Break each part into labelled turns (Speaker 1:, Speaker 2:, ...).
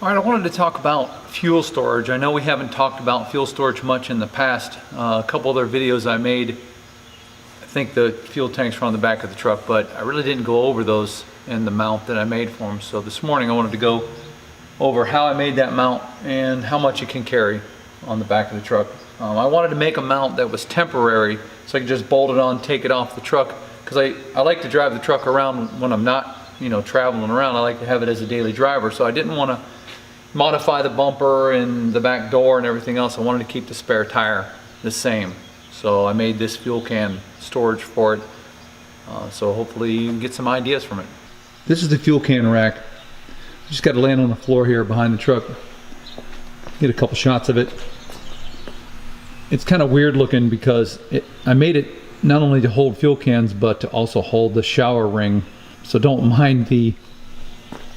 Speaker 1: All right, I wanted to talk about fuel storage. I know we haven't talked about fuel storage much in the past. A couple other videos I made, I think the fuel tanks were on the back of the truck, but I really didn't go over those in the mount that I made for them. So this morning I wanted to go over how I made that mount and how much it can carry on the back of the truck. I wanted to make a mount that was temporary so I could just bolt it on, take it off the truck, because I like to drive the truck around when I'm not, traveling around. I like to have it as a daily driver, so I didn't want to modify the bumper and the back door and everything else. I wanted to keep the spare tire the same. So I made this fuel can storage for it. So hopefully you can get some ideas from it. This is the fuel can rack. Just got to land on the floor here behind the truck. Get a couple shots of it. It's kind of weird looking because I made it not only to hold fuel cans but to also hold the shower ring. So don't mind the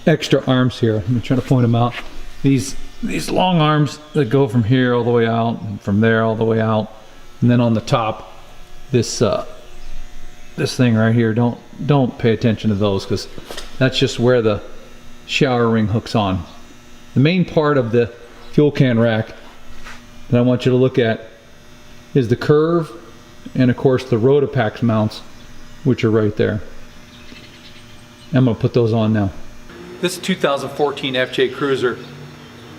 Speaker 1: extra arms here. I'm trying to point them out. These long arms that go from here all the way out and from there all the way out, and then on the top this thing right here, don't pay attention to those because that's just where the shower ring hooks on. The main part of the fuel can rack that I want you to look at is the curve and of course the Rotopax mounts, which are right there. I'm going to put those on now. This is 2014 FJ Cruiser.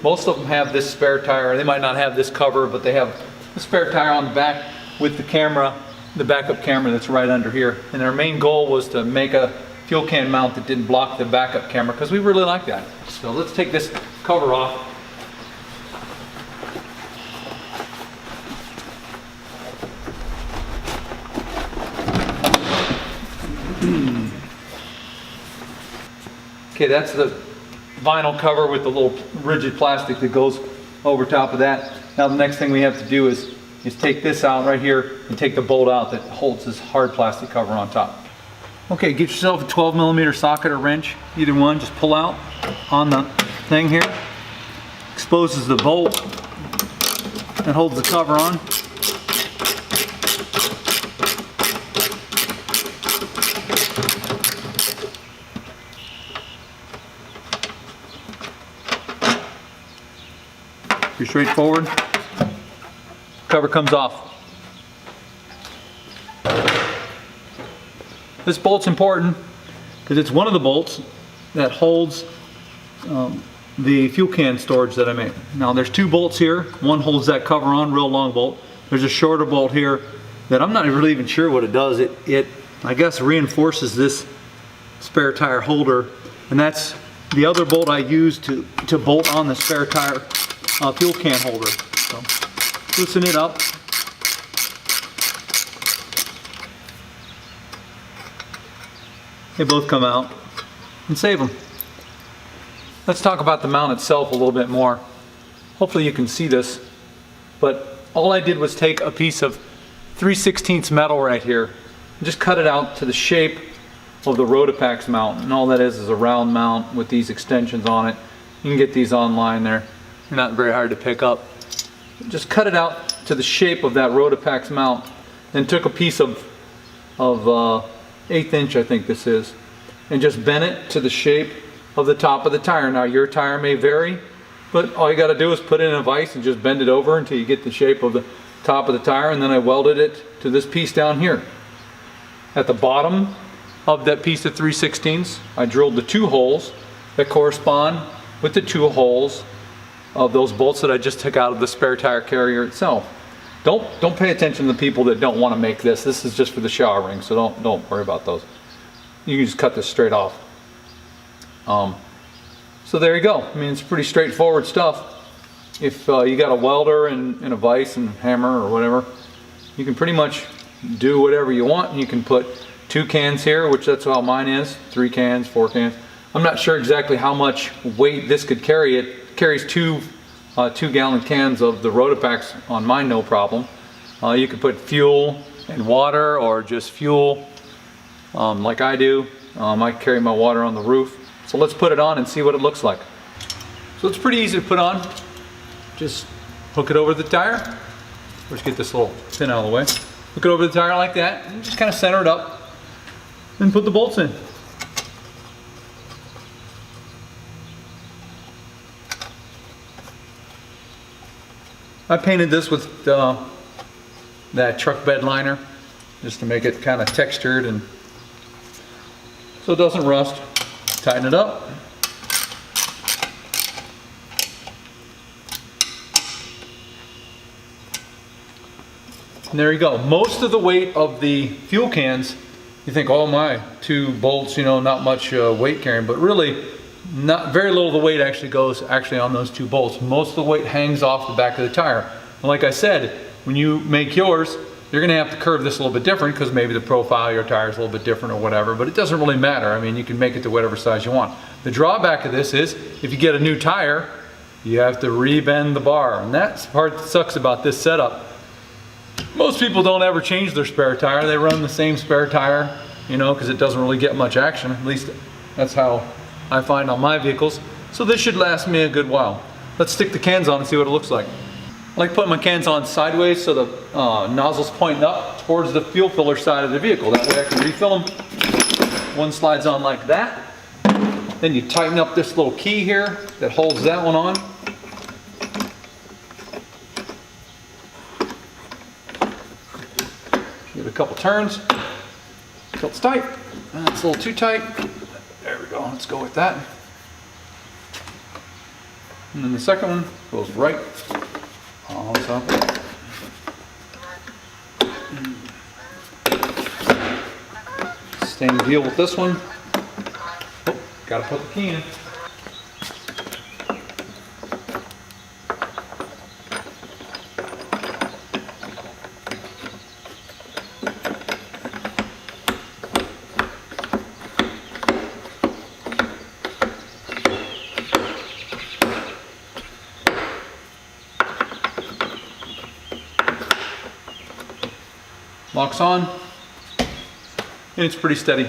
Speaker 1: Most of them have this spare tire. They might not have this cover, but they have the spare tire on the back with the camera, the backup camera that's right under here. And our main goal was to make a fuel can mount that didn't block the backup camera because we really like that. So let's take this cover off. Okay, that's the vinyl cover with the little rigid plastic that goes over top of that. Now the next thing we have to do is take this out right here and take the bolt out that holds this hard plastic cover on top. Okay, get yourself a 12mm socket or wrench, either one, just pull out on the thing here. Exposes the bolt that holds the cover on. Pretty straightforward. Cover comes off. This bolt's important because it's one of the bolts that holds the fuel can storage that I made. Now there's two bolts here. One holds that cover on, real long bolt. There's a shorter bolt here that I'm not really even sure what it does. It I guess reinforces this spare tire holder, and that's the other bolt I use to bolt on the spare tire fuel can holder. So loosen it up. They both come out and save them. Let's talk about the mount itself a little bit more. Hopefully you can see this, but all I did was take a piece of 3/16 metal right here and just cut it out to the shape of the Rotopax mount. And all that is a round mount with these extensions on it. You can get these online. They're not very hard to pick up. Just cut it out to the shape of that Rotopax mount, then took a piece of 1/8 inch, I think this is, and just bent it to the shape of the top of the tire. Now your tire may vary, but all you got to do is put it in a vise and just bend it over until you get the shape of the top of the tire, and then I welded it to this piece down here. At the bottom of that piece of 3/16, I drilled the two holes that correspond with the two holes of those bolts that I just took out of the spare tire carrier itself. Don't pay attention to the people that don't want to make this. This is just for the shower ring, so don't worry about those. You can just cut this straight off. So there you go. I mean, it's pretty straightforward stuff. If you got a welder and a vise and hammer or whatever, you can pretty much do whatever you want. You can put 2 cans here, which that's how mine is, 3 cans, 4 cans. I'm not sure exactly how much weight this could carry. It carries 2 2-gallon cans of the Rotopax on mine, no problem. You could put fuel and water, or just fuel like I do. I carry my water on the roof. So let's put it on and see what it looks like. So it's pretty easy to put on. Just hook it over the tire. Let's get this little pin out of the way. Hook it over the tire like that, and just kind of center it up, and put the bolts in. I painted this with that truck bed liner just to make it kind of textured and so it doesn't rust. Tighten it up. And there you go. Most of the weight of the fuel cans, you think, oh my, 2 bolts, you know, not much weight carrying, but really not very little of the weight actually goes on those 2 bolts. Most of the weight hangs off the back of the tire. And like I said, when you make yours, you're going to have to curve this a little bit different because maybe the profile of your tire is a little bit different or whatever, but it doesn't really matter. I mean, you can make it to whatever size you want. The drawback of this is if you get a new tire, you have to re-bend the bar, and that's the part that sucks about this setup. Most people don't ever change their spare tire. They run the same spare tire, you know, because it doesn't really get much action. At least that's how I find on my vehicles. So this should last me a good while. Let's stick the cans on and see what it looks like. I like putting my cans on sideways so the nozzle's pointing up towards the fuel filler side of the vehicle. That way I can refill them. One slides on like that. Then you tighten up this little key here that holds that one on. Give it a couple turns until it's tight. That's a little too tight. There we go. Let's go with that. And then the second one goes right on top. Same deal with this one. Oh, gotta put the key in. Locks on, and it's pretty steady.